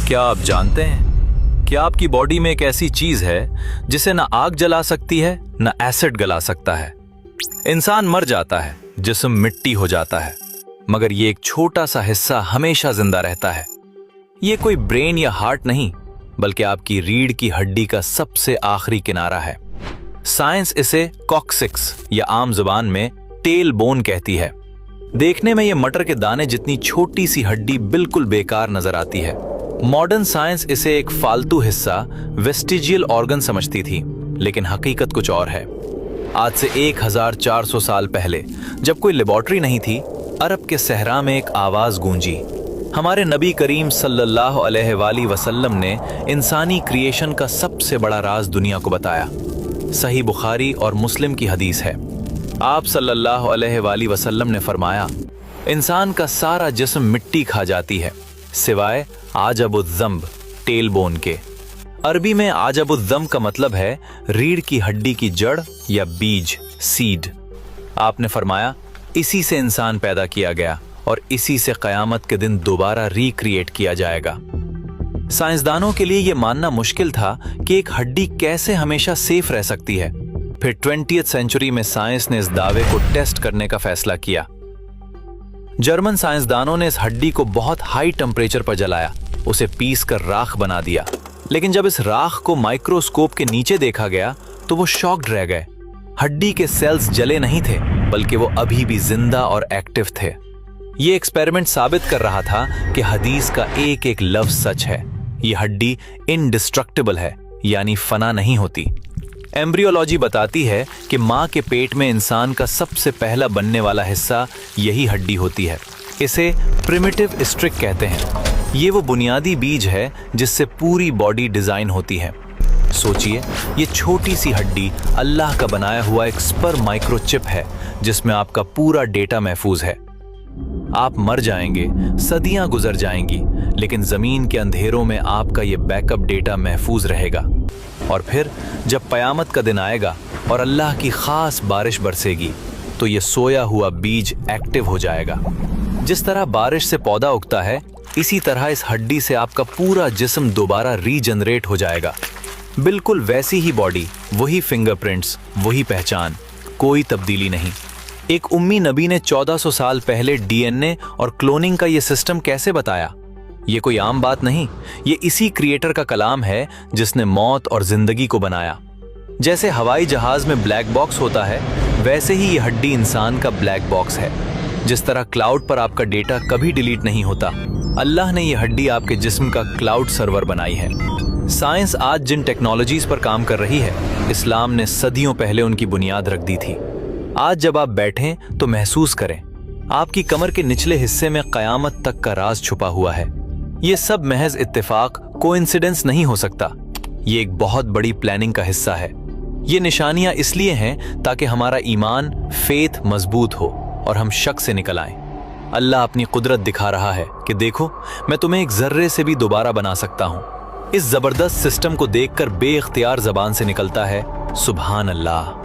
क्या आप जानते हैं कि आपकी बॉडी में एक ऐसी चीज है जिसे ना आग जला सकती है ना एसिड गला सकता है। इंसान मर जाता है, जिस्म मिट्टी हो जाता है, मगर ये एक छोटा सा हिस्सा हमेशा जिंदा रहता है। ये कोई ब्रेन या हार्ट नहीं, बल्कि आपकी रीढ़ की हड्डी का सबसे आखिरी किनारा है। साइंस इसे कॉक्सिक्स या आम जुबान में टेल बोन कहती है। देखने में ये मटर के दाने जितनी छोटी सी हड्डी बिल्कुल बेकार नजर आती है। मॉडर्न साइंस इसे एक फालतू हिस्सा, वेस्टिजियल ऑर्गन समझती थी, लेकिन हकीकत कुछ और है। आज से 1400 साल पहले, जब कोई लेबोरेटरी नहीं थी, अरब के सहरा में एक आवाज गूंजी। हमारे नबी करीम सल्लल्लाहु अलैहि वसल्लम ने इंसानी क्रिएशन का सबसे बड़ा राज दुनिया को बताया। सही बुखारी और मुस्लिम की हदीस है। आप सल्लल्लाहु अलैहि वसल्लम ने फरमाया, इंसान का सारा जिस्म मिट्टी खा जाती है सिवाय आजबुज़्ज़म्ब, टेल बोन के। अरबी में आजबुज़्ज़म्ब का मतलब है रीढ़ की हड्डी की जड़ या बीज, सीड। आपने फरमाया, इसी से इंसान पैदा किया गया और इसी से क़यामत के दिन दोबारा रिक्रिएट किया जाएगा। साइंसदानों के लिए यह मानना मुश्किल था कि एक हड्डी कैसे हमेशा सेफ रह सकती है। फिर 20वीं सेंचुरी में साइंस ने इस दावे को टेस्ट करने का फैसला किया। जर्मन साइंसदानों ने इस हड्डी को बहुत हाई टेम्परेचर पर जलाया, उसे पीस कर राख बना दिया। लेकिन जब इस राख को माइक्रोस्कोप के नीचे देखा गया तो वो शॉक्ड रह गए। हड्डी के सेल्स जले नहीं थे, बल्कि वो अभी भी जिंदा और एक्टिव थे। ये एक्सपेरिमेंट साबित कर रहा था कि हदीस का एक एक लफ्ज सच है। ये हड्डी इनडिस्ट्रक्टिबल है, यानी फना नहीं होती। एम्ब्रियोलॉजी बताती है कि माँ के पेट में इंसान का सबसे पहला बनने वाला हिस्सा यही हड्डी होती है। इसे प्रिमिटिव स्ट्रिक कहते हैं। ये वो बुनियादी बीज है जिससे पूरी बॉडी डिजाइन होती है। सोचिए, ये छोटी सी हड्डी अल्लाह का बनाया हुआ एक स्पर्म माइक्रोचिप है जिसमें आपका पूरा डेटा महफूज है। आप मर जाएंगे, सदियां गुजर जाएंगी, लेकिन जमीन के अंधेरों में आपका ये बैकअप डेटा महफूज रहेगा। और फिर जब कयामत का दिन आएगा और अल्लाह की खास बारिश बरसेगी, तो ये सोया हुआ बीज एक्टिव हो जाएगा। जिस तरह बारिश से पौधा उगता है, इसी तरह इस हड्डी से आपका पूरा जिस्म दोबारा रीजनरेट हो जाएगा। बिल्कुल वैसी ही बॉडी, वही फिंगरप्रिंट्स, वही पहचान, कोई तब्दीली नहीं। एक उम्मी नबी ने 1400 साल पहले डीएनए और क्लोनिंग का ये सिस्टम कैसे बताया? ये कोई आम बात नहीं, ये इसी क्रिएटर का कलाम है जिसने मौत और जिंदगी को बनाया। जैसे हवाई जहाज में ब्लैक बॉक्स होता है, वैसे ही ये हड्डी इंसान का ब्लैक बॉक्स है। जिस तरह क्लाउड पर आपका डेटा कभी डिलीट नहीं होता, अल्लाह ने ये हड्डी आपके जिस्म का क्लाउड सर्वर बनाई है। साइंस आज जिन टेक्नोलॉजीज पर काम कर रही है, इस्लाम ने सदियों पहले उनकी बुनियाद रख दी थी। आज जब आप बैठें तो महसूस करें, आपकी कमर के निचले हिस्से में कयामत तक का राज छुपा हुआ है। ये सब महज इत्तेफाक, कोइंसिडेंस नहीं हो सकता। ये एक बहुत बड़ी प्लानिंग का हिस्सा है। ये निशानियां इसलिए हैं ताकि हमारा ईमान, फेथ मजबूत हो और हम शक से निकल आएं। अल्लाह अपनी कुदरत दिखा रहा है कि देखो, मैं तुम्हें एक जर्रे से भी दोबारा बना सकता हूं। इस जबरदस्त सिस्टम को देखकर बेइख्तियार जबान से निकलता है, सुभान अल्लाह।